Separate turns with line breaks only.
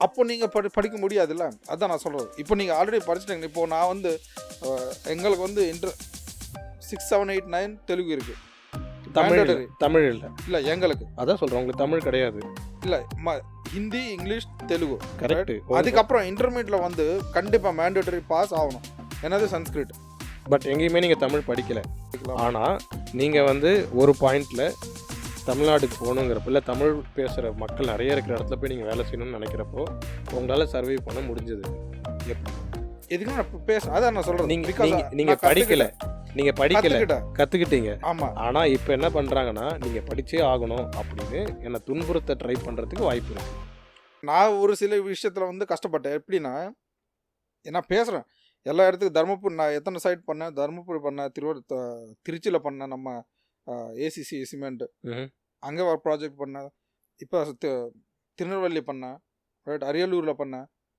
அப்போ நீங்கள் படிக்க முடியாதுல்ல. அதான் நான் சொல்கிறது. இப்போ நீங்கள் ஆல்ரெடி படிச்சிட்டீங்க. இப்போது நான் வந்து எங்களுக்கு வந்து 6, 7, 8, 9 தெலுங்கு இருக்குது.
தமிழ் இல்லை
இல்லை எங்களுக்கு.
அதான் சொல்கிறேன், உங்களுக்கு தமிழ் கிடையாது.
இல்லை ஹிந்தி, இங்கிலீஷ், தெலுங்கு.
கரெக்ட்.
அதுக்கப்புறம் இன்டர்மீடியட்டில் வந்து கண்டிப்பாக மேண்டேட்டரி பாஸ் ஆகணும். என்னது சன்ஸ்கிரிட்.
பட் எங்கேயுமே நீங்கள் தமிழ் படிக்கலை. ஆனால் நீங்கள் வந்து ஒரு பாயிண்டில் தமிழ்நாட்டுக்கு போகணுங்கிறப்ப, இல்லை தமிழ் பேசுகிற மக்கள் நிறைய இருக்கிற இடத்துல போய் நீங்கள் வேலை செய்யணும்னு நினைக்கிறப்போ உங்களால் சர்வை பண்ண முடிஞ்சது.
எதுக்கு நான் அதான் நான் சொல்கிறேன்.
நீங்கள் படிக்கலை, கற்றுக்கிட்டீங்க.
ஆமாம்.
ஆனால் இப்போ என்ன பண்ணுறாங்கன்னா, நீங்கள் படித்தே ஆகணும் அப்படின்னு என்னை துன்புறுத்த ட்ரை பண்ணுறதுக்கு வாய்ப்பு இருக்குது.
நான் ஒரு சில விஷயத்தில் வந்து கஷ்டப்பட்டேன். எப்படின்னா, நான் பேசுகிறேன் எல்லா இடத்துக்கும். தருமபுரி நான் எத்தனை சைட் பண்ணேன். தருமபுரி பண்ணேன், திருச்சியில் பண்ணேன், நம்ம ஏசிசி சிமெண்ட் அங்கே ஒரு ப்ராஜெக்ட் பண்ணேன். இப்போ திருநெல்வேலி பண்ணேன், ரைட், அரியலூரில் பண்ணேன்.